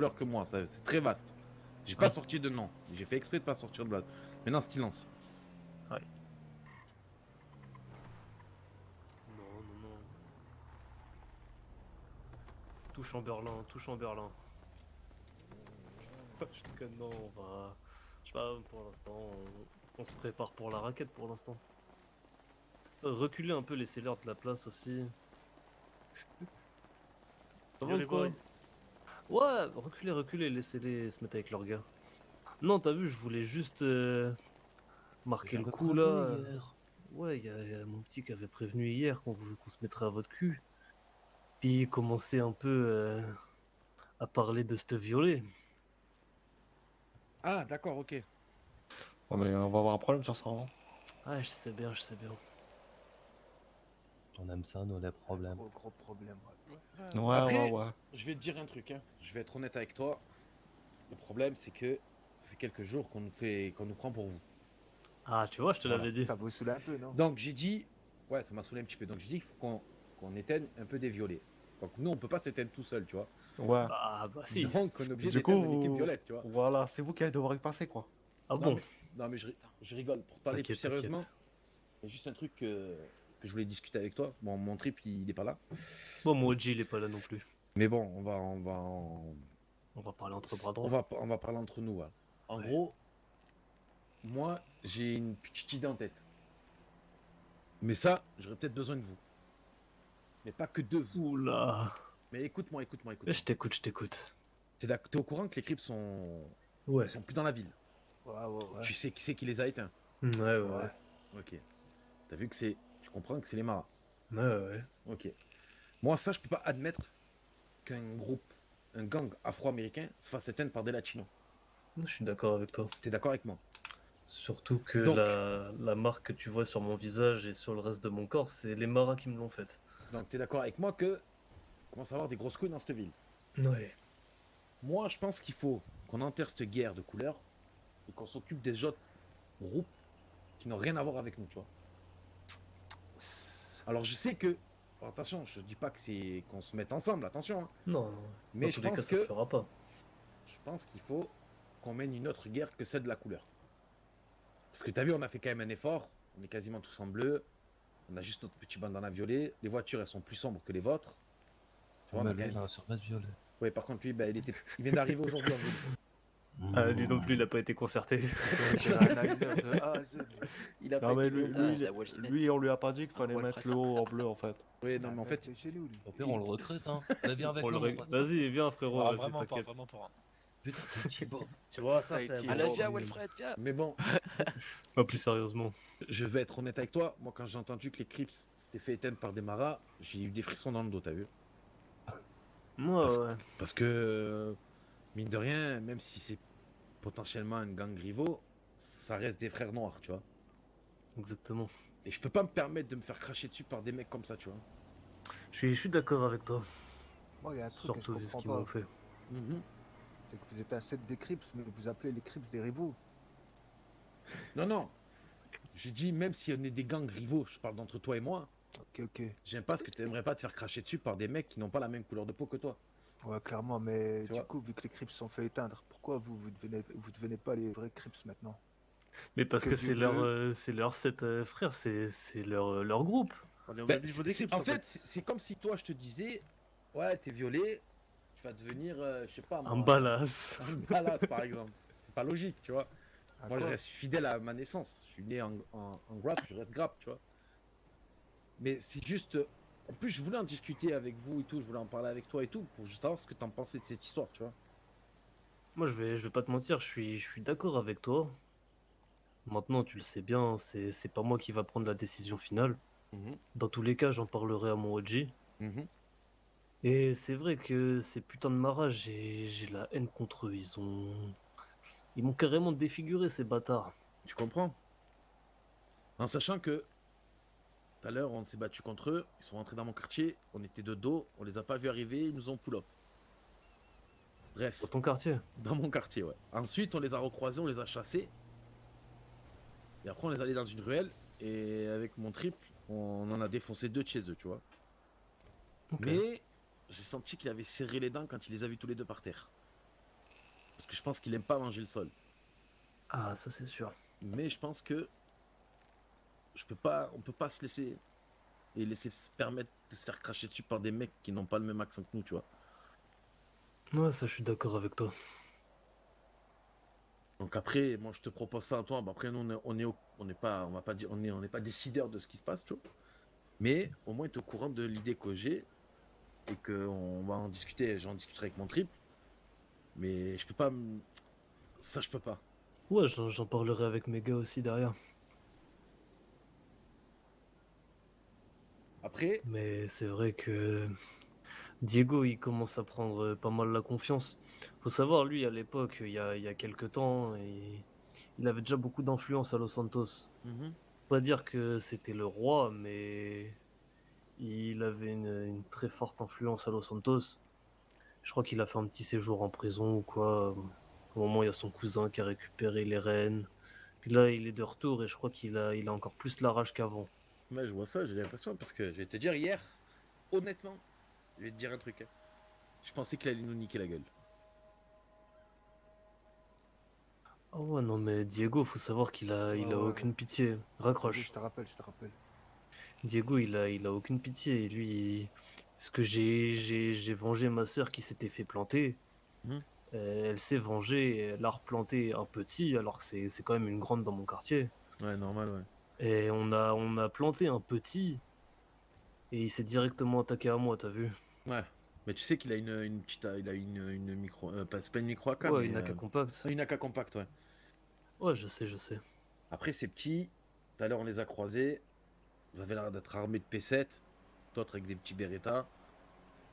couleurs que moi, c'est très vaste. J'ai pas sorti de nom. J'ai fait exprès de pas sortir de Blood. Maintenant, silence. Ouais. Non, non, non. Tout Chamberlain, tout Chamberlain. Je déconne, non, on va. Je sais pas, pour l'instant, on se prépare pour la raquette pour l'instant. Reculer un peu, laisser-leur de la place aussi. Ça va ou quoi? Ouais, reculer, reculer, laissez-les se mettre avec leurs gars. Non, t'as vu, je voulais juste marquer le J'avais coup prévenu là. hier. Ouais, il y a mon petit qui avait prévenu hier qu'on se mettrait à votre cul. Puis commencer un peu à parler de ce violet. Ah, d'accord, ok. Ouais, mais on va avoir un problème sur ça. Hein. Ah, je sais bien, je sais bien. On aime ça, nous, les problèmes. Gros problème, ouais. Ouais, Après, ouais. je vais te dire un truc, hein. Je vais être honnête avec toi. Le problème, c'est que ça fait quelques jours qu'on nous prend pour vous. Ah, tu vois, je te Voilà. l'avais dit. Ça vous saoule un peu, non? Donc j'ai dit, ouais, ça m'a saoulé un petit peu. Donc j'ai dit qu'il faut qu'on éteigne un peu des violets. Donc nous, on peut pas s'éteindre tout seul, tu vois. Ouais. Bah si. Donc on est obligé Du d'éteindre coup, l'équipe violette, tu vois. voilà, c'est vous qui allez devoir y passer, quoi. Ah Non bon? mais, non, mais je rigole. Pour te parler plus T'inquiète, sérieusement, t'inquiète. il y a juste un truc que je voulais discuter avec toi. Bon, mon trip, il est pas là. Bon, mon OG, il est pas là non plus. Mais bon, On va parler entre bras droits. on va parler entre nous. Voilà. En Ouais. gros, moi, j'ai une petite idée en tête. Mais ça, j'aurais peut-être besoin de vous. Mais pas que de vous. Oula. Mais écoute-moi. Je t'écoute, je t'écoute. T'es au courant que les Crips Ouais. sont plus dans la ville. Ouais. Tu sais qui c'est qui les a éteints. Ouais. Ok. T'as vu que c'est. Tu comprends que c'est les maras. Ouais. Ok. Moi, ça, je peux pas admettre qu'un groupe, un gang afro-américain se fasse éteindre par des latinos. Je suis d'accord avec toi. T'es d'accord avec moi? Surtout que Donc- la marque que tu vois sur mon visage et sur le reste de mon corps, c'est les maras qui me l'ont faite. Donc, t'es d'accord avec moi que commence à avoir des grosses couilles dans cette ville. Ouais. Moi, je pense qu'il faut qu'on enterre cette guerre de couleurs et qu'on s'occupe des autres groupes qui n'ont rien à voir avec nous, tu vois. Alors, je sais que. Alors, attention, je dis pas que c'est qu'on se mette ensemble, attention. Hein. Non. Mais Dans je tous les cas, pense ça se que. fera pas. Je pense qu'il faut qu'on mène une autre guerre que celle de la couleur. Parce que t'as vu, on a fait quand même un effort. On est quasiment tous en bleu. On a juste notre petit bandana violet. Les voitures, elles sont plus sombres que les vôtres. Tu vois, on a Mais quand lui, même- il a un survêt violet. Ouais, par contre, lui, bah, il vient d'arriver aujourd'hui en ville. Ah, lui non plus, il a pas été concerté. J'ai un eyeliner de A à Z. Il a Non, pas mais été lui, longtemps. c'est à Will Smith. lui, on lui a pas dit qu'il fallait Will mettre Smith. le haut en bleu, en fait. Oui, non, mais en fait, C'est chez lui, lui. Au pire, on le recrute, hein. Allez, viens avec On nous, le mon pote. Vas-y, viens frérot. Ah, vas-y, vraiment pas, t'inquiète. vraiment pas. Putain, t'es Thibaut. Tu vois, ça, Ah, c'est il un tire. Allez, bon- viens, Wilfred, viens. mais bon, Non, plus sérieusement. je vais être honnête avec toi. Moi, quand j'ai entendu que les Crips s'étaient fait éteindre par des maras, j'ai eu des frissons dans le dos, t'as vu? Moi, Parce- ouais. Parce que, mine de rien, même si c'est potentiellement un gang rivaux, ça reste des frères noirs, tu vois. Exactement. Et je peux pas me permettre de me faire cracher dessus par des mecs comme ça, tu vois. Je suis d'accord avec toi. Moi, il y a un truc que je Surtout vu ce comprends qu'ils m'ont pas. fait. Mhm. C'est que vous êtes un set des Crips, mais vous appelez les Crips des rivaux. Non. J'ai dit, même si on est des gangs rivaux, je parle d'entre toi et moi, Ok. j'aime pas ce que t'aimerais pas te faire cracher dessus par des mecs qui n'ont pas la même couleur de peau que toi. Ouais, clairement, mais Tu du vois. coup, vu que les Crips sont fait éteindre, pourquoi vous devenez pas les vrais Crips maintenant? Mais parce Que que du c'est leur set frère, c'est leur groupe. On est au Ben, même niveau d'équipe. en fait, c'est comme si toi, je te disais, ouais, t'es violé, tu vas devenir, je sais pas moi, Un balasse. un balasse, par exemple. C'est pas logique, tu vois. Ah, Moi, je quoi reste fidèle à ma naissance. Je suis né en grappe, je reste grappe, tu vois. Mais c'est juste. En plus, je voulais en discuter avec vous et tout, je voulais en parler avec toi et tout, pour juste savoir ce que t'en pensais de cette histoire, tu vois. Moi, je vais pas te mentir, je suis d'accord avec toi. Maintenant, tu le sais bien, c'est pas moi qui va prendre la décision finale. Dans tous les cas, j'en parlerai à mon OG. Et c'est vrai que ces putains de maras, j'ai la haine contre eux. Ils m'ont carrément défiguré, ces bâtards. Tu comprends? En sachant que tout à l'heure, on s'est battu contre eux, ils sont rentrés dans mon quartier, on était de dos, on les a pas vus arriver, ils nous ont pull-up. Bref, Dans ton quartier. dans mon quartier, ouais. Ensuite, on les a recroisés, on les a chassés. Et après, on les a allés dans une ruelle, et avec mon triple, on en a défoncé 2 de chez eux, tu vois. Ok. Mais j'ai senti qu'il avait serré les dents quand il les a vus tous les deux par terre. Parce que je pense qu'il aime pas manger le sol. Ah, ça c'est sûr. Mais je pense que on peut pas se laisser et laisser se permettre de se faire cracher dessus par des mecs qui n'ont pas le même accent que nous, tu vois. Ouais, ça je suis d'accord avec toi. Donc après, moi je te propose ça à toi. Bah, après, nous, on n'est pas, on va pas dire, on n'est pas décideur de ce qui se passe, tu vois. Mais au moins, tu es au courant de l'idée que j'ai et qu'on va en discuter. J'en discuterai avec mon trip. Mais je peux pas. Ça, je peux pas. Ouais, j'en parlerai avec mes gars aussi derrière. Après, Mais c'est vrai que Diego, il commence à prendre pas mal la confiance. Faut savoir, lui, à l'époque, il y a quelques temps, il avait déjà beaucoup d'influence à Los Santos. mhm, Pas dire que c'était le roi, mais il avait une très forte influence à Los Santos. Je crois qu'il a fait un petit séjour en prison ou quoi. Au moment où il y a son cousin qui a récupéré les rênes. Puis là, il est de retour et je crois il a encore plus la rage qu'avant. ouais, je vois ça, j'ai l'impression. Parce que je vais te dire, hier, honnêtement, je vais te dire un truc, hein. Je pensais qu'il allait nous niquer la gueule. Ah ouais, non, mais Diego, faut savoir Ouais, il a ouais. aucune pitié. Vas-y, Raccroche. je te rappelle. Diego, il a aucune pitié. Lui, ce que j'ai vengé ma sœur qui s'était fait planter. Mhm. Elle s'est vengée, elle a replanté un petit, alors que c'est quand même une grande dans mon quartier. Ouais, normal, ouais. Et on a planté un petit, et il s'est directement attaqué à moi, t'as vu? Ouais. Mais tu sais qu'il a une petite. Il a une micro. C'est pas une micro AK, Ouais, mais. une AK compact. Une AK compact, ouais. Ouais, je sais, je sais. Après, ces petits, tout à l'heure, on les a croisés. Vous avez l'air d'être armés de P7. D'autres avec des petits Beretta.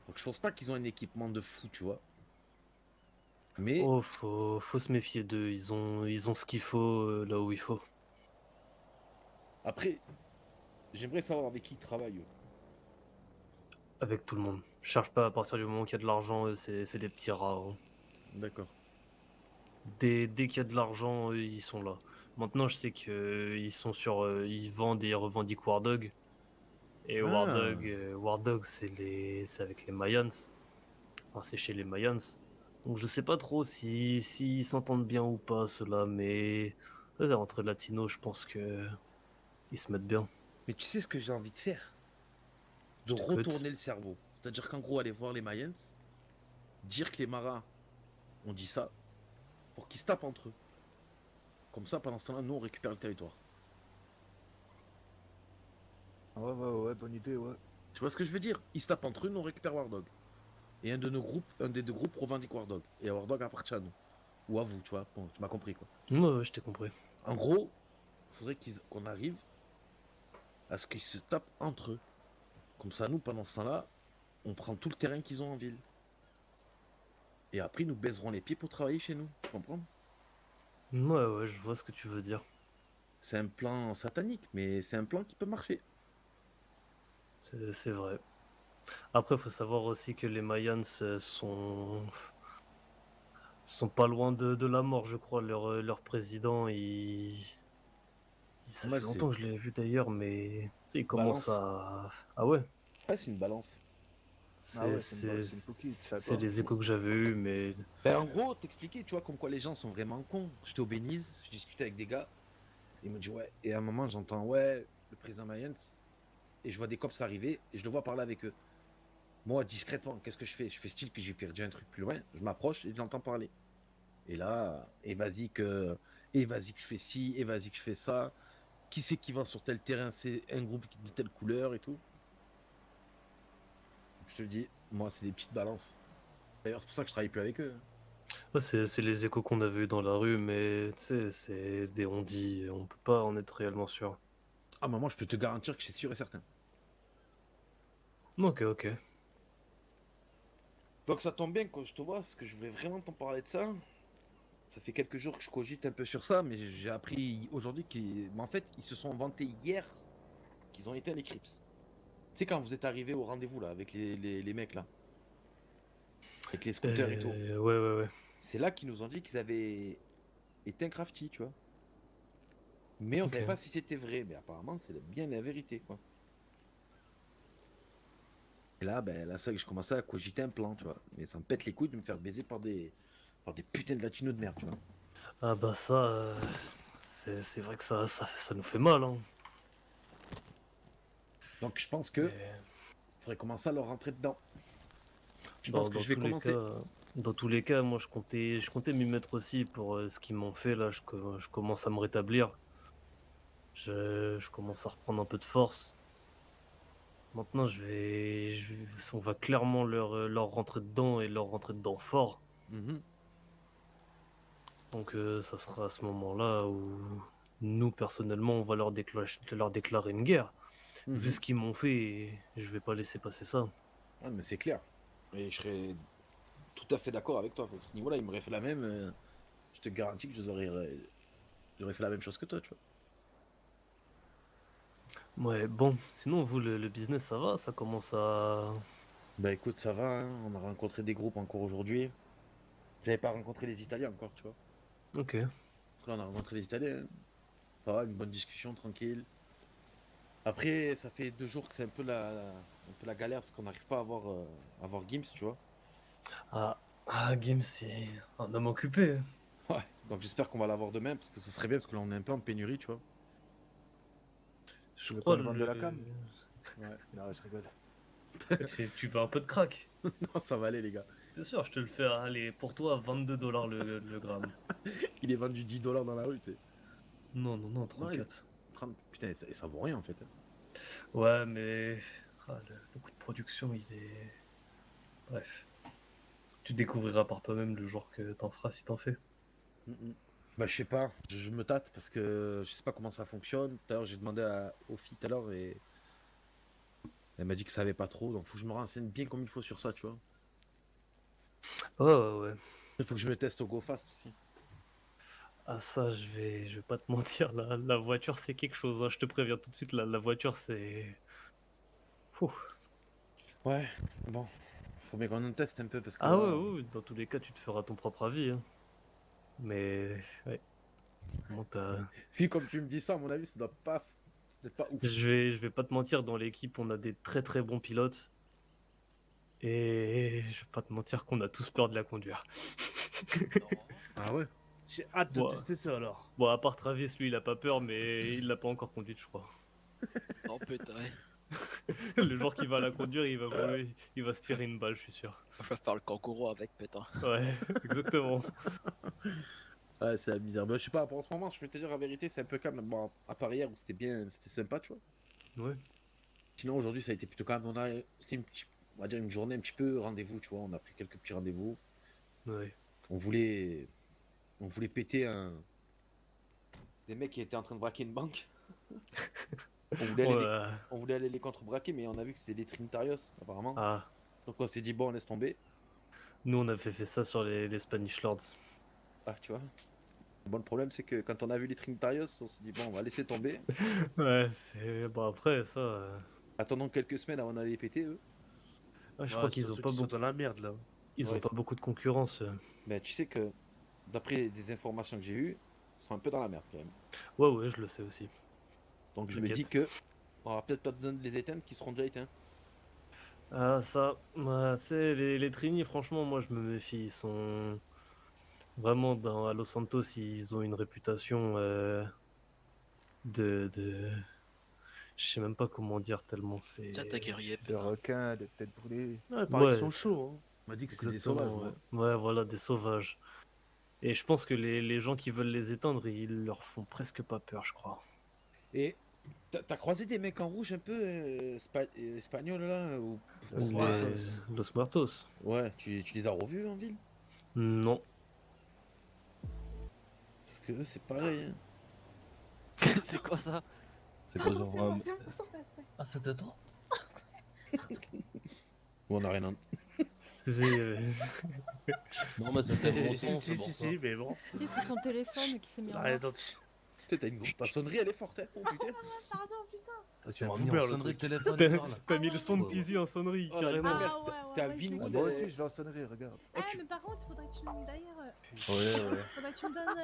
Donc, je pense pas qu'ils ont un équipement de fou, tu vois. Mais, Oh, faut se méfier d'eux, ils ont ce qu'il faut là où il faut. après, j'aimerais savoir avec qui ils travaillent, eux. Avec tout le monde. Je cherche pas à partir du moment qu'il y a de l'argent, c'est des petits rats, hein. D'accord. Dès qu'il y a de l'argent, eux, ils sont là. Maintenant, je sais que ils sont sur, ils vendent et ils revendiquent War Dog. Et Ah. War Dog, c'est avec les Mayans. Enfin, c'est chez les Mayans. Donc, je sais pas trop s'ils s'entendent bien ou pas, ceux-là, mais ouais, entre latinos, je pense que ils se mettent bien. Mais tu sais ce que j'ai envie de faire? De Je t'écoute. retourner le cerveau. C'est-à-dire qu'en gros, aller voir les Mayans, dire que les Maras ont dit ça, pour qu'ils se tapent entre eux. Comme ça, pendant ce temps-là, nous, on récupère le territoire. Ouais, bonne idée, ouais. Tu vois ce que je veux dire? Ils se tapent entre eux, nous, on récupère War Dog. Et un des deux groupes revendique War Dog. Et War Dog appartient à nous. Ou à vous, tu vois. Bon, tu m'as compris, quoi. Ouais, ouais, je t'ai compris. En gros, il faudrait qu'on arrive à ce qu'ils se tapent entre eux. Comme ça, nous, pendant ce temps-là, on prend tout le terrain qu'ils ont en ville. Et après, ils nous baiseront les pieds pour travailler chez nous. Tu comprends? Ouais, ouais, je vois ce que tu veux dire. C'est un plan satanique, mais c'est un plan qui peut marcher. C'est vrai. Après, faut savoir aussi que les Mayans sont pas loin de la mort, je crois. Leur président, ça fait Mal, c'est longtemps que je l'ai vu d'ailleurs, mais tu sais, il commence balance. à. Ah ouais, Ouais, c'est une balance. Ah ouais, c'est une coquille, tu savais c'est pas? les échos que j'avais eus, mais. Ben, en gros, t'expliquer, tu vois, comme quoi les gens sont vraiment cons. J'étais au Belize, je discutais avec des gars. Ils me disent, ouais. Et à un moment, j'entends, ouais, le président Mayens. Et je vois des cops arriver et je le vois parler avec eux. Moi, discrètement, qu'est-ce que je fais? Je fais style que j'ai perdu un truc plus loin. Je m'approche et je l'entends parler. Et là, et vas-y que je fais ci, et vas-y que je fais ça. Qui c'est qui va sur tel terrain? C'est un groupe de telle couleur et tout. Je te dis, moi, c'est des petites balances. D'ailleurs, c'est pour ça que je travaille plus avec eux. Ouais, c'est les échos qu'on avait eus dans la rue, mais tu sais, c'est des on-dit, on peut pas en être réellement sûr. Ah, maman, je peux te garantir que c'est sûr et certain. Ok, ok. Donc ça tombe bien que je te vois, parce que je voulais vraiment t'en parler de ça. Ça fait quelques jours que je cogite un peu sur ça, mais j'ai appris aujourd'hui qu'ils... En fait, ils se sont vantés hier qu'ils ont été à l'Eclipse. Tu sais, quand vous êtes arrivé au rendez-vous, là, avec les mecs, là, avec les scooters et tout, Ouais, ouais, ouais. c'est là qu'ils nous ont dit qu'ils avaient été un crafty, tu vois. Mais on Ok. savait pas si c'était vrai, mais apparemment, c'est bien la vérité, quoi. Et là, ben, là, ça, je commençais à cogiter un plan, tu vois. Mais ça me pète les couilles de me faire baiser par avoir des putains de latinos de merde, tu vois. Ah bah ça, c'est vrai que ça nous fait mal, hein. Donc je pense que Mais faudrait commencer à leur rentrer dedans. Je pense que je vais tous les commencer. cas, dans tous les cas, moi je comptais m'y mettre aussi pour ce qu'ils m'ont fait là. Je commence à me rétablir. Je commence à reprendre un peu de force. Maintenant, on va clairement leur rentrer dedans et leur rentrer dedans fort. Mhm. Donc ça sera à ce moment-là où nous, personnellement, on va leur déclarer une guerre. Vu Mhm. ce qu'ils m'ont fait, je vais pas laisser passer ça. Ouais, mais c'est clair. Et je serais tout à fait d'accord avec toi. À ce niveau-là, il m'aurait fait la même. Je te garantis que j'aurais fait la même chose que toi, tu vois. Ouais, bon, sinon, vous, le business, ça va? Ça commence à... Bah écoute, ça va, hein. On a rencontré des groupes encore aujourd'hui. J'avais pas rencontré les Italiens encore, tu vois. Ok. Donc là, on a rencontré les Italiens. Ça va, une bonne discussion, tranquille. Après, ça fait 2 jours que c'est un peu la galère parce qu'on n'arrive pas à avoir Gims, tu vois. Gims, c'est un homme occupé. Ouais. Donc j'espère qu'on va l'avoir demain parce que ce serait bien parce que là, on est un peu en pénurie, tu vois. Je Tu veux crois pas me vendre de la cam? Ouais. Non, je rigole. Tu veux un peu de crack? Non, ça va aller, les gars. C'est sûr, je te le fais. Allez, pour toi, 22 $ le gramme. Il est vendu 10 dollars dans la rue, tu sais. Non, non, non, Non, 34. 30. Putain, et ça vaut rien en fait, hein. Ouais, mais le coût de production, il est... Bref. Tu découvriras par toi-même le jour que t'en feras si t'en fais. Mhm. Bah, je sais pas, je me tâte parce que je sais pas comment ça fonctionne. Tout à l'heure, j'ai demandé aux filles tout à l'heure et elle m'a dit que ça savait pas trop. Donc, faut que je me renseigne bien comme il faut sur ça, tu vois. Ouais, ouais, ouais. Il faut que je me teste au GoFast aussi. Ah ça, je vais pas te mentir, la voiture c'est quelque chose, hein. Je te préviens tout de suite, la voiture c'est... Ouh. Ouais, bon, faut bien qu'on en teste un peu parce que Ah ouais, là, ouais, ouais, dans tous les cas tu te feras ton propre avis, hein. Mais ouais, bon, vu comme tu me dis ça, à mon avis, c'était pas ouf. je vais pas te mentir, dans l'équipe on a des très très bons pilotes. Et je vais pas te mentir qu'on a tous peur de la conduire. Ah ouais? J'ai hâte de Bon, tester ça alors. bon, à part Travis, lui il a pas peur, mais il l'a pas encore conduite, je crois. Oh putain, ouais. Le jour qu'il va la conduire, il va se tirer une balle, je suis sûr. Je vais faire le kangourou avec, putain. Ouais, exactement. Ouais, c'est la misère. Mais je sais pas, en ce moment, je vais te dire la vérité, c'est un peu calme. Bon, à part hier où c'était sympa, tu vois. Ouais. Sinon, aujourd'hui, ça a été plutôt calme. C'était on va dire une journée un petit peu rendez-vous, tu vois. On a pris quelques petits rendez-vous. Ouais. On voulait, on voulait péter des mecs qui étaient en train de braquer une banque. On voulait aller, Ouais. on voulait aller les contre-braquer, mais on a vu que c'était des Trinitarios, apparemment. Ah, Donc on s'est dit, bon, on laisse tomber. nous on avait fait ça sur les Spanish Lords. Ah, tu vois. Bon, le problème, c'est que quand on a vu les Trinitarios, on s'est dit, bon, on va laisser tomber. Ouais, c'est... Bon après ça... Attendons quelques semaines avant d'aller les péter, eux. ouais, je Ouais, crois qu'ils ont surtout pas qu'ils sont beaucoup... dans la merde là. Ils ont Ouais, pas beaucoup de concurrence. Mais tu sais que, d'après des informations que j'ai eues, ils sont un peu dans la merde quand même. Ouais, ouais, je le sais aussi. Donc je me dis T'inquiète. que on aura peut-être pas besoin de les éteindre, qui seront déjà éteints. Ah ça, ouais, tu sais, les Trini, franchement, moi je me méfie. Ils sont... Vraiment, à Los Santos, ils ont une réputation de... Je sais même pas comment dire tellement c'est... Tiens, t'as guerrier, De putain. requins, de têtes brûlées. Ouais, il paraît qu'ils Ouais, sont chauds. Hein. On m'a dit que c'était des sauvages, exactement, ouais. moi. Ouais, voilà, des sauvages. Et je pense que les gens qui veulent les éteindre, ils leur font presque pas peur, je crois. Et t'as croisé des mecs en rouge un peu espagnols là ou... Les... Los Muertos. Ouais, tu les as revus en ville? Non. Parce que eux, c'est pareil, hein. C'est quoi ça? C'est quoi, genre. Ah, c'était toi? Ou on a rien en... C'est... Non, mais c'était bon Si, son, si, c'est pour si, ça. si, mais bon. Si, c'est son téléphone qui s'est mis en Allez, marche. attends, Putain, ta sonnerie, elle est forte, hein. Oh putain. Pardon, putain. Tu c'est un m'as mis boomer, en le sonnerie de truc. téléphone, T'as Karl. t'as mis le ouais, son de ouais. Tizi en sonnerie, Oh, la carrément. lumière. Ah ouais, T'as ouais, vu, je nous, l'ai Moi dit. aussi, je l'ai en sonnerie, regarde. Ah, mais par contre, faudrait que tu me... D'ailleurs, Ouais, ouais. faudrait que tu me donnes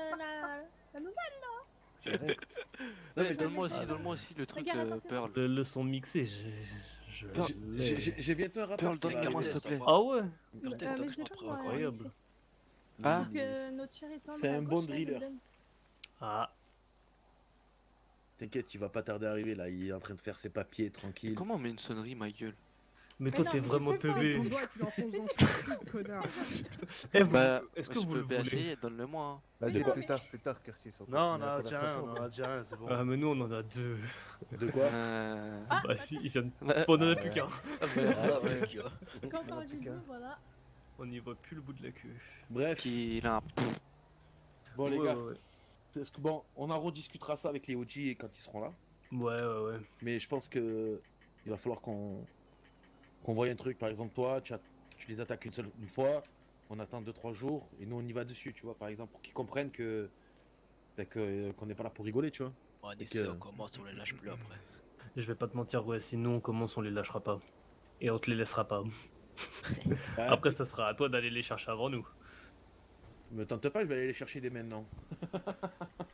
la nouvelle. Direct. Non, mais Donne-moi aussi le truc, Regarde, attends, Pearl. Le son mixé, je l'ai. j'ai bientôt un rapport. Pearl, donne-moi, s'il te plaît. Ah ouais? Pearl, teste Mais après, je donne, après. Incroyable. Ah. Que notre chéri tendre C'est à un gauche, bon là, driller. le donne. Ah, T'inquiète, il va pas tarder à arriver là. Il est en train de faire ses papiers tranquille. Comment on met une sonnerie, ma gueule? mais Mais toi non, t'es mais tu vraiment peux pas, teubé. ton doigt, tu l'enfonces dans son cul, connard. Eh, vous- Bah, est-ce que je vous peux le bien voulez? essayer, donne-le-moi. Hein. Vas-y, Mais non, plus tard, Curtis. On Non, on continue en la a déjà un, conversation, on en quoi. a déjà un, c'est bon. Ah, mais nous on en a deux. De quoi Bah si, il vient de... Ouais. On en a Ah plus ouais. qu'un. Ah ouais. Quand on parle plus du qu'un. dos, voilà. On y voit plus le bout de la queue. Bref, Puis il a un. bon les Ouais, gars, ouais, est-ce que bon, on en rediscutera ça avec les OG quand ils seront là. ouais. Mais je pense que il va falloir qu'on voie un truc. Par exemple, toi, tu les attaques une fois, on attend 2-3 jours et nous on y va dessus, tu vois, par exemple, pour qu'ils comprennent que qu'on n'est pas là pour rigoler, tu vois. On Et essaie, que- on commence, on les lâche plus après. Je vais pas te mentir, ouais, si nous on commence, on les lâchera pas. Et on te les laissera pas. Ah, Après, ça sera à toi d'aller les chercher avant nous. me tente pas, je vais aller les chercher dès maintenant.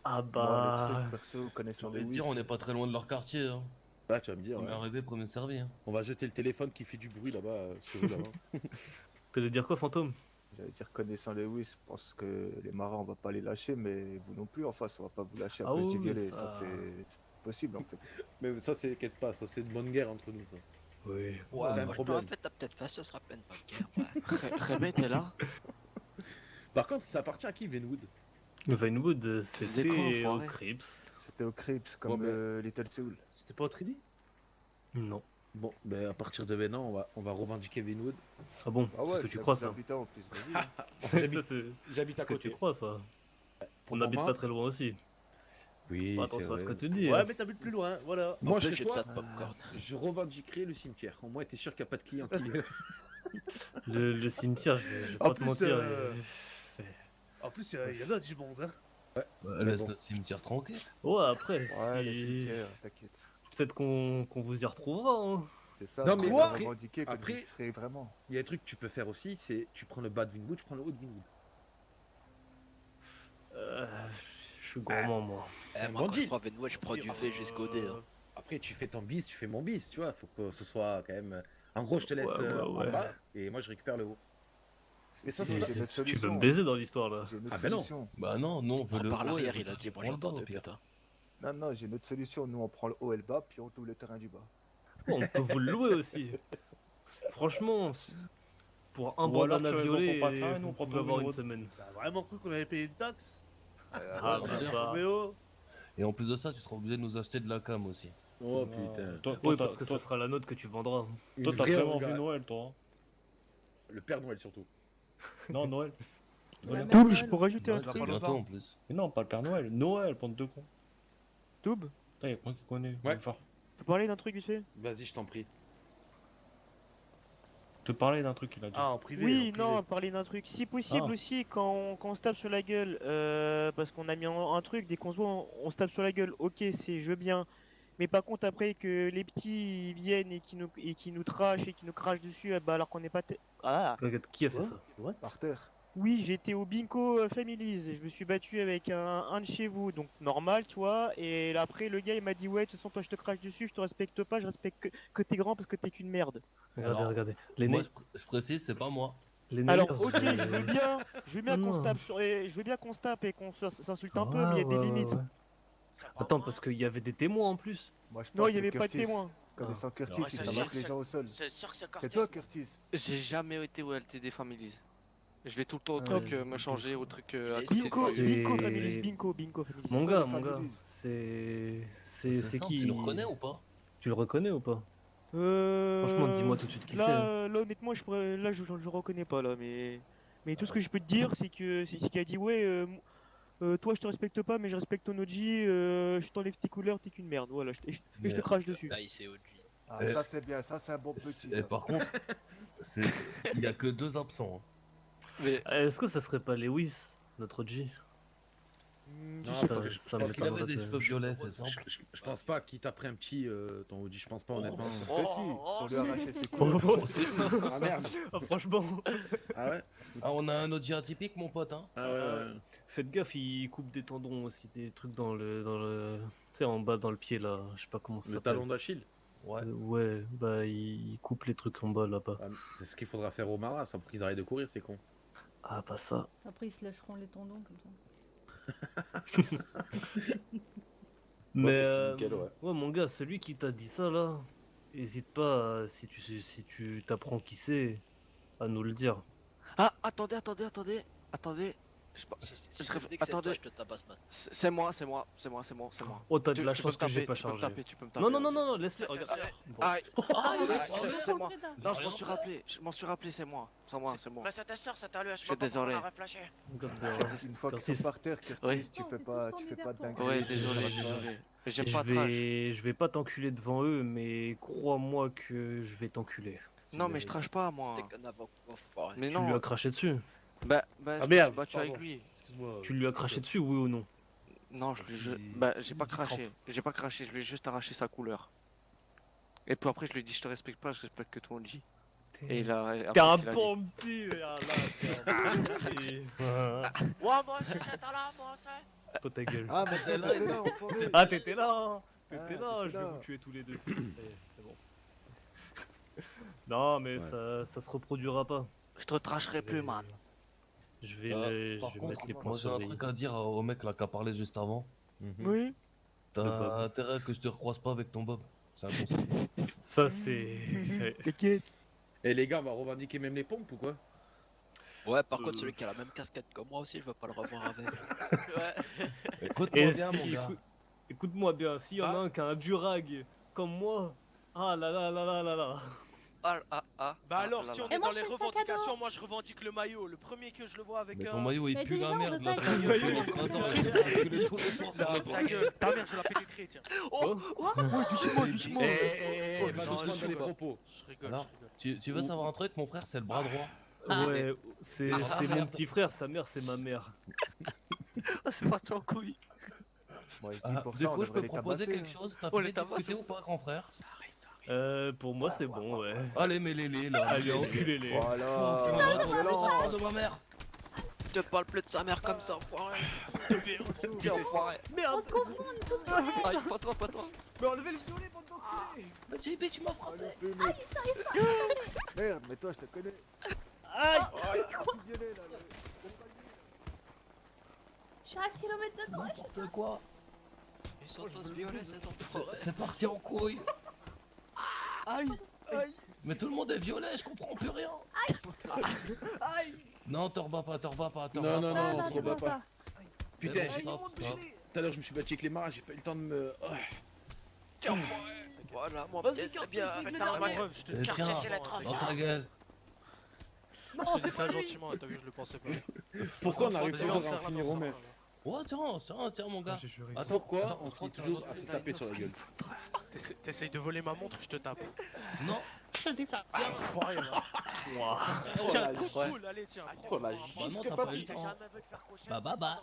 Ah Moi, le bah... truc, perso, J'ai connaissant envie de Lewis, dire, on n'est pas très loin de leur quartier. Hein. Bah, tu vas me dire, Premier ouais. arrivé, premier servi. Hein. On va jeter le téléphone qui fait du bruit là-bas sur eux là-bas. T'allais dire quoi, fantôme? j'allais dire connaissant Lewis, je pense que les marins, on va pas les lâcher, mais vous non plus en face, on va pas vous lâcher à Ah cause oui, du mais violet. ça- Ça, c'est possible en fait. Mais ça, c'est qu'est pas, ça c'est de bonne guerre entre nous. Ça. Oui. Ouais, un moi, je peux problème. en fait, t'as peut-être fait, ce sera pleine de guerre. Rémi, t'es là? Par contre, ça appartient à qui Venwood? Vinewood, faisais quoi, c'était au enfoiré Crips. C'était au Crips comme Bon, ben. Little Seoul. C'était pas au 3D? Non. Bon, ben à partir de maintenant, on va revendiquer Venwood. Ah bon, Ah c'est ouais, ce que c'est tu la crois plus ça? habitante en plus. Vas-y, hein. Ça, c'est J'habite c'est à ce que côté. tu crois ça. Pour On habite moment- pas très loin aussi. Oui, Fais c'est attention à ce que vrai. tu dis. Ouais, hein. mais t'habites plus loin, voilà. Moi, En plus, chez j'ai toi, besoin de popcorn. je revendiquerai le cimetière. Au moins, t'es sûr qu'il n'y a pas de clients qui... Le cimetière, je vais En pas te plus, mentir. C'est- En plus, il y en a du monde, hein. Bah, Mais laisse bon. notre cimetière tranquille. Ouais, après, Ouais, le si... cimetière, t'inquiète. peut-être qu'on vous y retrouvera. Hein. C'est ça. Non, on mais va après- revendiquer comme après- il serait vraiment. Il y a un truc que tu peux faire aussi, c'est tu prends le bas de Venwood, je prends le haut de Venwood. Je suis gourmand, moi. C'est un Moi, bon quand je deal. prends Venwood, je prends du V jusqu'au D. Hein. Après, tu fais ton bis, tu fais mon bis, tu vois. Faut que ce soit quand même... En gros, je te laisse Ouais, en ouais. bas et moi, je récupère le haut. Et ça, Si, c'est... j'ai une autre Tu veux solution. me baiser dans l'histoire là? J'ai une autre Ah, ben non. solution. Bah non, nous on veut Ah, le par haut, l'arrière, et il a le dit, moi prend le bas, j'entends au deux pire. putain. Non, j'ai une autre solution. Nous, on prend le haut et le bas, puis on double le terrain du bas. Oh, on peut vous le louer aussi. Franchement, pour un Ou alors bandana tu vas violet, pour Patrin et nous, on vous prend pouvez ton avoir une numéro de- semaine. T'as vraiment cru qu'on avait payé une taxe? Ah, ouais, bah, bien ça. Mais oh! Et en plus de ça, tu seras obligé de nous acheter de la cam aussi. Oh Non. putain. Toi, Oui, t'as- parce que toi- ça sera la note que tu vendras. Une toi, t'as vraie vraiment orga- vu Noël, toi. hein. Le Père Noël surtout. Non, Noël. La Noël. mère Double, Noël je peux aussi. rajouter un Ouais, truc. c'est pas bientôt longtemps. en plus. Mais non, pas le Père Noël. Noël, bande de cons. Double, Putain, y'a que moi qui connais. Ouais. Enfin, je peux parler d'un truc vite fait? Vas-y, je t'en prie. te parler d'un truc qu'il a dit. Ah, en privé. Oui, non, parler d'un truc. Si possible Ah. aussi, quand on se tape sur la gueule, parce qu'on a mis un truc, dès qu'on se voit, on se tape sur la gueule, ok, c'est je veux bien. Mais par contre, après que les petits ils viennent et qui nous trashent et qui nous crachent dessus, bah, alors qu'on n'est pas. Ah! Regarde, qui a fait What ça? What Par terre. Oui, j'étais au Bingo Families et je me suis battu avec un de chez vous, donc normal, tu vois. Et là, après, le gars il m'a dit, ouais, de toute façon, toi je te crache dessus, je te respecte pas, je respecte que t'es grand parce que t'es qu'une merde. Regardez, Alors, regardez. Moi, L'aîné. je précise, c'est pas moi. L'aîné, Alors, parce ok, que- je veux bien qu'on se Non. tape je veux bien qu'on se tape et qu'on s'insulte un peu, Ouais, mais il y a des ouais, limites. ouais. Attends, parce qu'il y avait des témoins en plus. Moi, je pense Non, il que y avait pas de Curtis. témoins. Connaissant Curtis, Ouais, il c'est fait sûr, mettre les gens au sol. C'est sûr que c'est C'est toi, Curtis. J'ai jamais été au LTD Families. Je vais tout le temps au Ouais, truc je- me changer, au truc à Bingo, côté. C'est- Bingo Families, Bingo Families. Mon pas gars, les mon gars, Families. c'est ça, qui? Tu le reconnais ou pas? Tu le reconnais ou pas? Franchement, dis-moi tout de suite qui c'est. Là, honnêtement, je reconnais pas là, mais tout ce que je peux te dire, c'est qu'il a dit ouais, toi je te respecte pas, mais je respecte ton OG, je t'enlève tes couleurs, t'es qu'une merde, voilà, et je te Merde. crache dessus. Là, il s'est OG. Ah, Eh. ça, c'est bien. Ça, c'est un bon petit. Et ça. par contre, il y a que 2 absents. hein. Mais Est-ce que ça serait pas Lewis, notre OG? Non, Ça- parce que ça Parce qu'il m'étonnerait avait des de- cheveux violets, c'est ça? Je pense pas qu'il t'a pris un petit ton Audi, je pense pas honnêtement. Mais si, pour lui arracher ses Oh, couilles. Ah merde. Ah, franchement, Ah ouais. Ah, on a un OG atypique, mon pote, hein? Ah ouais. faites gaffe, il coupe des tendons aussi, des trucs dans le, tu sais, en bas dans le pied là, je sais pas comment ça Le s'appelle. talon d'Achille. Ouais. Ouais, bah il coupe les trucs en bas là-bas. Ah, c'est ce qu'il faudra faire aux Maras, ça, pour qu'ils arrêtent de courir, c'est con. Ah, pas ça. Après, ils se lâcheront les tendons comme ça. Mais c'est nickel, ouais. ouais, mon gars, celui qui t'a dit ça là, hésite pas, si tu t'apprends qui c'est, à nous le dire. Ah, attendez. Je sais pas, Si je tu me réfléchis- dis que c'est toi, attendez. je te tabasse maintenant. C'est moi. Oh, t'as de Tu- la tu chance peux me que j'ai taper, pas tu peux me chargé. taper, tu peux me taper. Non, non, non, vas-y. non, non, laisse-le. T'as Regarde. sûr Bon. Aïe. C'est moi. Breda. Non, je m'en suis rappelé, c'est moi. C'est moi. Mais c'était sûr, c'était lui, je Je suis sais pas pourquoi désolé. on a réfléchi. Une fois qu'ils Curtis. sont par terre, Curtis, Oui. tu Non, fais c'est pas, tous tu en fais pas de hiver, dinguerie. Ouais, désolé. J'aime pas de rage. Je vais pas t'enculer devant eux, mais crois-moi que je vais t'enculer. Non, mais je trache pas, moi. C'était qu'un avocat, enfoiré. Mais Tu lui non. as craché dessus. Bah, Ah je me merde, suis battu pardon. avec lui. Excuse-moi. Tu lui as craché dessus, oui ou non? Non, j'ai pas craché. J'ai pas craché, je lui ai juste arraché sa couleur. Et puis après, je lui ai dit, je te respecte pas, je respecte que toi, on dit. Et il a. après, T'es un ce qu'il a dit. bon petit, regarde là, t'es un bon petit. Ouais, moi aussi, j'étais là, moi aussi. Toi ta gueule. Ah, mais t'étais là, enfoiré. Ah, t'étais là, hein. Ah, T'étais là, t'étais je vais là. vous tuer tous les deux. Allez, c'est bon. Non, mais Ouais. ça se reproduira pas. Je te tracherai plus, man. Je vais, Par je vais contre, mettre les points moi j'ai sur un les i. truc à dire au mec là qui a parlé juste avant. Mhm. Oui. Le T'as Bob. intérêt que je te recroise pas avec ton Bob. C'est un conseil. Ça, c'est. T'inquiète. Et les gars, on va revendiquer même les pompes ou quoi? Ouais, par contre, celui qui a la même casquette que moi aussi, je veux pas le revoir avec. Ouais. Écoute-moi Et bien, si- mon gars. écoute-moi bien, s'il y en a un qui a un durag comme moi, ah là là là là là là. Bah alors, si on Et est moi, dans je les fais le sac à revendications, moi je revendique le maillot. Le premier que je le vois avec Mais un. ton maillot il Mais pue déjà, la on merde peut là. pas T'as le- vu, maillot, au printemps, il a enculé tous les soirs sur le Ta gueule, ta mère, je la pénétrer, tiens. Doucement. Eh, pas non, doucement je dans les rigole. propos. Je rigole, Alors, je rigole. tu veux savoir un truc, mon frère, c'est le bras droit. Ouais, c'est mon petit frère, sa mère, c'est ma mère. Ah, c'est parti en couille. Moi, je dis Ah, pour du ça, on coup, je peux devrait les proposer tabasser, quelque hein. chose. T'as Oh, fini les de tabacs, discuter c'est ou pas, grand frère? Ça arrive, ça arrive. Pour moi, c'est bon, ouais. Allez, mets-les là. Allez, enculez-les. Voilà. Tu m'as trop violence. de ma mère. Tu parles plus de sa mère comme ça, enfoiré. Quel enfoiré. On se confond, on est tous violets. Aïe, pas toi. Mais enlevez le violet, bande d'enculés. Mais tu m'as frappé. Merde, mais toi, je te connais. Aïe. Tout violet, là. Je suis à 1 kilomètre de toi. N'importe quoi. Ils sont tous violets, ces enfoirés. C'est parti en couille. Aïe. Mais tout le monde est violet, je comprends plus rien. Non, te rebats pas, te rebats pas. Non, non, non, on se te rebat bats pas. Putain, Stop, stop. tout à l'heure je me suis battu avec les maras, j'ai pas eu le temps de me. Oh. Voilà, mon Vas-y, petit, c'est Curtis, bien. nique-le Putain, dans ma la preuve, je te Et dis. tiens, Chercher les trophées. dans ta gueule. Je te dis ça gentiment, t'as vu, je le pensais pas. Pourquoi on arrive Vas-y, toujours serre à la en finir main, au même? Ouais, tiens, mon gars. Attends, Pourquoi attends, on se frotte finit toujours sur à le se dos. taper sur la gueule? T'essayes de voler ma montre, je te tape. Non, Enfoiré, là. Tiens, cool, allez, tiens. prends. bah non, t'as pas eu le temps. Bah.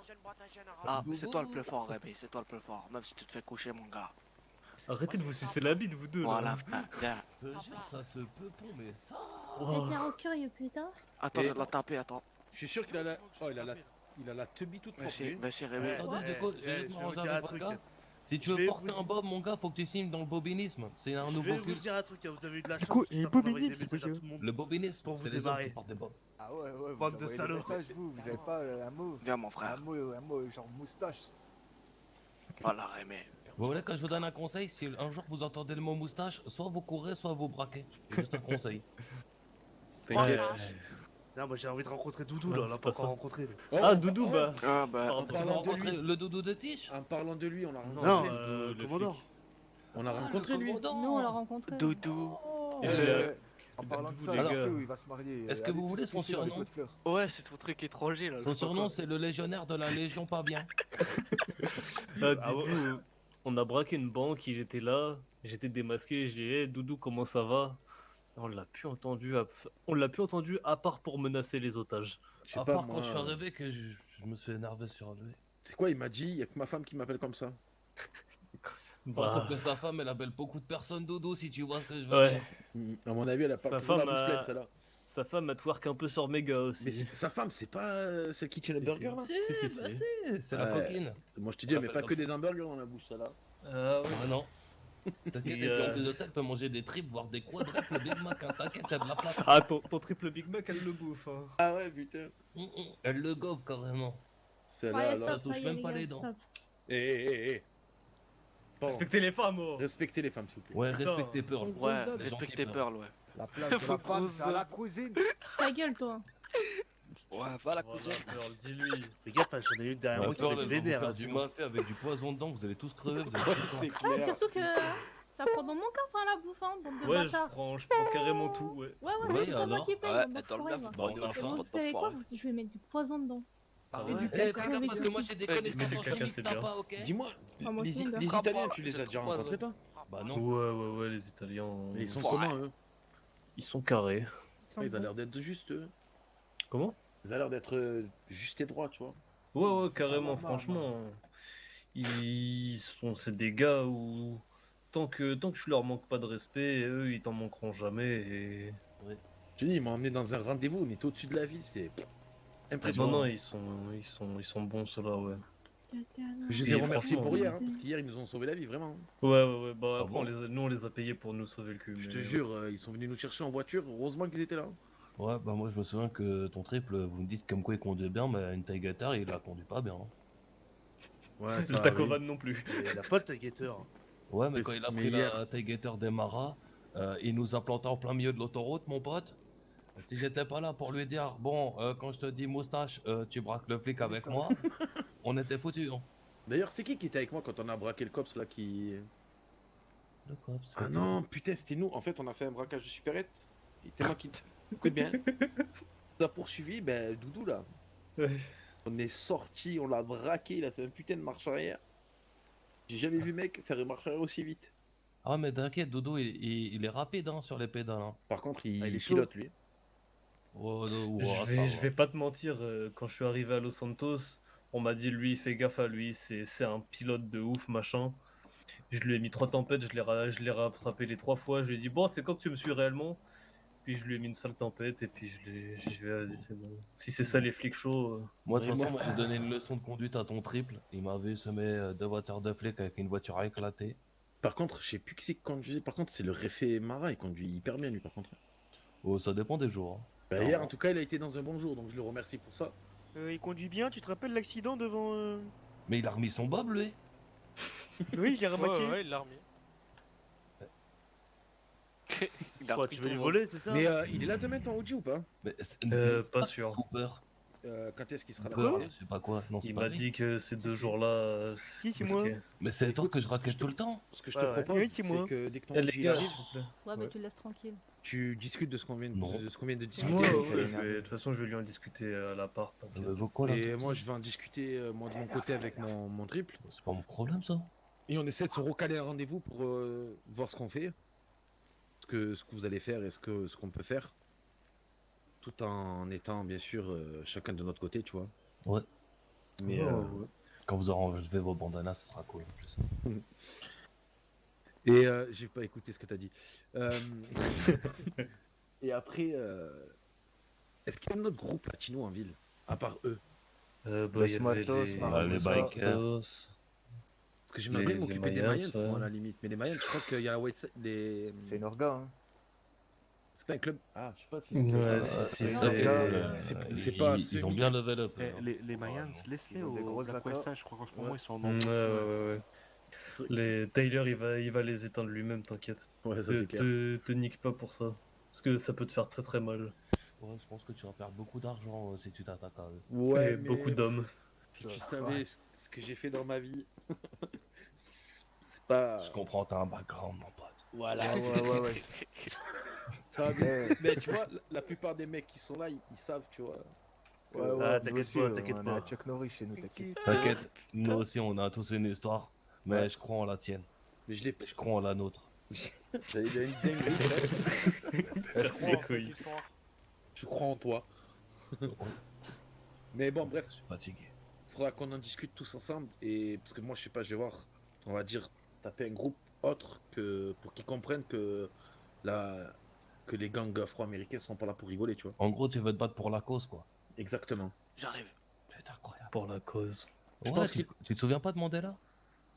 Ah, c'est toi le plus fort, Rémi, c'est toi le plus fort. Même si tu te fais coucher, mon gars. Arrêtez de vous sucer la bite, vous deux. là. Voilà, viens. Je te jure, ça se peut pont, mais ça. Oh. Avec un curieux, putain. Attends, Et- je vais la taper, attends. Je suis sûr qu'il a la. Oh, il a la teubie toute propre. lui. Merci, Rémi. Attendez, du coup, je vais juste je vais m'arranger vous dire avec un votre truc. gars. Si tu Je veux vais porter vous un bob, mon gars, faut que tu signes dans le bobinisme. C'est un Je nouveau vais vous culte. dire un truc, vous avez eu de la Du chance. coup, je suis il en train d'envoyer bobinine, des c'est messages à possible. tout le monde. Le bobinisme, Pour vous c'est les hommes démarrer. qui portent des bobs. Ah ouais, vous Bande de envoyez des salauds. messages, vous avez pas un mot. Viens, mon frère. Un mot genre moustache. Voilà, Rémi. Vous voulez que je vous donne un conseil? Si un jour vous entendez le mot moustache, soit vous courez, soit vous braquez. C'est juste un conseil. T'inquiète. Non, moi j'ai envie de rencontrer Doudou Non, là, on c'est l'a pas pas encore ça. rencontré. lui. Oh, Ah, Doudou, bah. Ah, bah. Pardon. Tu vas parlant de rencontrer lui. le doudou de Tiche? En parlant de lui, on a rencontré. Non, le le commandant. flic. On a rencontré lui. Nous, on l'a rencontré. Doudou. Oh. En parlant de vous, ça, les il gars. sait où il va se marier. Est-ce que Allez vous tous voulez son pisser dans les surnom pots de fleurs. Ouais, c'est son truc étranger, là. Son surnom, c'est le légionnaire de la Légion pas bien. Ah, Ah ouais. dites-vous, on a braqué une banque, il était là, j'étais démasqué, j'ai dit hey, Doudou, comment ça va? On l'a plus entendu, à part pour menacer les otages. Je sais À pas, part moi. quand je suis arrivé que je me suis énervé sur lui. C'est quoi, il m'a dit, il y a que ma femme qui m'appelle comme ça. Bah, Bah, sauf que sa femme, elle appelle beaucoup de personnes dodo, si tu vois ce que je veux ouais, dire. À mon avis, elle a pas Sa toujours la femme bouche a- pleine, celle-là. sa femme a twerk un peu sur Mega aussi. Mais sa femme, c'est pas celle qui tient le Si, burger si. là? Si, bah si, c'est la Ouais. coquine. Moi je te dis, elle met appelle pas comme que ça. des hamburgers dans la bouche, celle-là. Ah ouais. Ah non. T'inquiète, Et, et puis en plus de ça, elle peut manger des tripes, voire des quadruples Big Mac, hein. T'inquiète, y'a de la place. Ah, ton triple Big Mac, elle le bouffe. Hein. Ah ouais, putain. Elle le gobe carrément. Celle-là, Ouais, alors. Ça stop, touche ça y est, même les pas gars, les dents. stop. Eh. Pardon. Respectez les femmes, oh. Respectez les femmes, s'il vous plaît. Ouais, Putain. respectez Pearl. Ouais, Les gens respectez qui pleurent. Pearl, ouais. La place de la femme, c'est à la cuisine. Ta gueule, toi. Ouais, va la Voilà, cousine. Pearl, dis-lui. Fais gaffe, hein, j'en ai une derrière Ouais, moi qui Pearl, va être elle va vous vénère. faire hein, du sinon. mafé avec du poison dedans, vous allez tous crever, vous allez tous C'est Ah, clair. surtout que ça prend dans mon corps, enfin, la bouffe, hein, bande de Ouais, bâtards. je prends carrément tout, ouais. Ouais, Ouais, c'est pas moi alors qui paye, Ouais, bande mais dans le d'enfoirés, neuf, moi. Bah, on a on faim. Vous savez quoi, je vais mettre du poison dedans. Ah Et ouais. du Eh, caca fais gaffe avec parce du que moi j'ai des caca. Mais connaissances du en caca, chimie c'est que t'as bien. pas, ok? Dis-moi, Ah, moi aussi, les on les verra. Italiens, tu les as déjà Croise, rencontrés, toi? Bah non. Ouais, les Italiens. Et ils sont Ouais. comment, eux? Ils sont carrés. Ah, ils ont l'air d'être justes, eux. Comment? Ils ont l'air d'être justes et droits, tu vois. Ouais, C'est carrément, pas la franchement. C'est des gars où tant que tu leur manques pas de respect, eux ils t'en manqueront jamais. Et Je te dis, ils m'ont emmené dans un rendez-vous, on était au-dessus de la ville, c'est non, impressionnant. ils sont bons ceux-là, ouais. Je les ai Et remerciés franchement, pour hier, hein, parce qu'hier ils nous ont sauvé la vie, vraiment. Ouais. Bah Ah après, bon nous on les a payés pour nous sauver le cul. Je mais- te jure, ils sont venus nous chercher en voiture, heureusement qu'ils étaient là. Ouais, bah moi je me souviens que ton triple, vous me dites comme quoi il conduit bien, mais une Taigatar il la conduit pas bien. hein. Ouais, Le Takovan non plus. Et la pote, ta guetteur. Ouais, mais Mais quand c- il a mais pris hier- la Taigatar des Maras, il nous a planté en plein milieu de l'autoroute, mon pote. Si j'étais pas là pour lui dire, bon, quand je te dis moustache, tu braques le flic avec moi, on était foutus. Hein. D'ailleurs, c'est qui était avec moi quand on a braqué le cops là qui. Le cops. Ah non, putain, c'était nous. En fait, on a fait un braquage de supérette. C'était moi qui. Écoute bien. On a poursuivi, ben, Doudou là. Ouais. On est sorti, on l'a braqué, il a fait un putain de marche arrière. J'ai jamais vu mec faire une marche arrière aussi vite. Ah, mais t'inquiète, Doudou, il est rapide hein, sur les pédales. Hein. Par contre, il, Ah, il est pilote lui. Je vais pas te mentir, quand je suis arrivé à Los Santos, on m'a dit lui fais gaffe à lui, c'est un pilote de ouf machin. Je lui ai mis 3 tempêtes, je l'ai rattrapé les 3 fois, je lui ai dit bon c'est quand que tu me suis réellement. Puis je lui ai mis une sale tempête et puis j'ai dit vas-y c'est bon. Si c'est ça les flics chauds. Moi, de toute façon, moi, j'ai donné une leçon de conduite à ton triple. Il m'avait semé 2 voitures de flics avec une voiture éclatée. Par contre, je sais plus qui c'est qui conduisait. Par contre, c'est le réfé Marat, il conduit hyper bien lui par contre. Oh, ça dépend des jours. hein. Bah, Non. hier, en tout cas, il a été dans un bon jour, donc je le remercie pour ça. Il conduit bien, tu te rappelles l'accident devant. Mais il a remis son bob, lui. Oui, j'ai remarqué. Ouais, il l'a remis. Il a Quoi, repris tu veux ton lui vol. voler, c'est ça? Mais il est là demain ton OG ou pas? Mais c'est- Pas c'est sûr. Cooper. Quand est-ce qu'il sera là? Cooper, je sais pas quoi. Non, c'est Il pas m'a lui. dit que ces 2 jours-là. Si, c'est moi. ok. Mais c'est toi que je raquette tout le temps. Ce que je Ouais, te ouais. propose, Oui, c'est c'est moi. que dès que ton Eh, OG les gars, arrive, s'il vous plaît. Ouais, bah Ouais. tu le laisses tranquille. tu discutes de ce qu'on vient, Non. de ce qu'on vient de discuter. Ouais, Ok, ouais, ok. de toute façon, je vais lui en discuter à l'appart. t'inquiète. Vaut quoi, là Et moi, je vais en discuter moi de mon côté avec mon triple. C'est pas mon problème, ça. Et on essaie de se recaler un rendez-vous pour voir ce qu'on fait, ce que vous allez faire et ce qu'on peut faire, tout en étant bien sûr chacun de notre côté, tu vois. Ouais. Mais Ouais. Quand vous aurez enlevé vos bandanas, ce sera cool en plus. et j'ai pas écouté ce que t'as dit. Et après, est-ce qu'il y a un autre groupe latino en ville, à part eux? Bah, Los il y avait Muertos, les Maravillosa. bikers. Muertos. Parce que j'aimerais bien Les m'occuper des Mayans, Mayans, moi, à ouais. la limite. Mais les Mayans, je crois qu'il y a la White Side, C'est une orga, hein. C'est pas un club. Ah, je sais pas si Ouais, c'est. si, c'est- c'est pas Ils ceux ont qui- bien level up. Eh, hein. les Mayans, Vraiment. laisse-les Ils ont des au grosses Black accords. West Side, je crois qu'en ce moment Ouais. ils sont en Ouais. Les Tyler, il va les éteindre lui-même, t'inquiète. Ouais, ça Te, c'est clair. te nique pas pour ça. Parce que ça peut te faire très très mal. Ouais, je pense que tu vas perdre beaucoup d'argent si tu t'attaques à eux. Ouais, Et mais beaucoup d'hommes. si tu savais ce que j'ai fait dans ma vie, c'est pas. Je comprends, t'as un background, mon pote. Voilà. Ouais. Ça va bien. Eh, Mais tu vois, la plupart des mecs qui sont là, ils savent, tu vois. ouais, Ah, nous t'inquiète aussi, pas, t'inquiète on pas. a Chuck Norris chez nous, t'inquiète. T'inquiète, nous aussi on a tous une histoire, mais Ouais. je crois en la tienne. Mais je l'ai. Je crois en la nôtre. J'avais une dinguerie. Casse les couilles. Je crois en toi. Mais bon, bref, Je suis fatigué. faudra qu'on en discute tous ensemble. Et parce que moi, je sais pas, je vais voir, on va dire, taper un groupe autre que pour qu'ils comprennent que que les gangs afro-américains sont pas là pour rigoler, tu vois. En gros, tu veux te battre pour la cause, quoi. Exactement. J'arrive. C'est incroyable. Pour la cause. Je Ouais, pense tu te souviens pas de Mandela?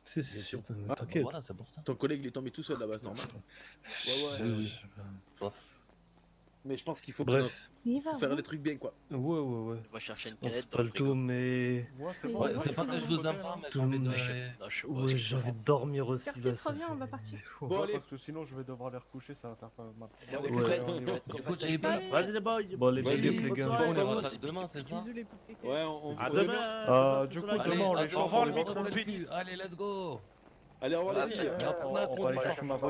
Si, Bien sûr. t'inquiète. Ah, Bah voilà, c'est pour ça. Ton collègue il est tombé tout seul là-bas, c'est normal. Oui. Mais je pense qu'il faut Bref. Mais il va, faire hein. les trucs bien quoi. Ouais. On va chercher une On se canette pas dans le le frigo. tout, mais. Moi, c'est Ouais, bon. Ouais, moi, c'est je pas suis que je dans vous le aime côté, pas, là. mais j'ai envie de. Non, je sais pas, Ouais, c'est j'ai clair. envie de dormir aussi. Curtis, là, ça reviens, on va fait- partir. Fou. Bon, Ouais, allez. parce que sinon, je vais devoir les recoucher, ça va faire pas mal. Ouais, Ouais. Fred, on y va. Écoute, JB, Salut. Vas-y les boys. Bon, allez, vas-y, big up, les bonne gars. soirée, on les Moi retape aussi. demain, c'est ça? Bisous les petites péquettes. Ouais, À on demain. remercie. Du sur coup, la Allez, demain, on gueule. les au change revoir, les les vitres. bordel de cul. Allez, let's go. Allez, au revoir les filles. La On promenade, va on aller y va. chercher ma voiture.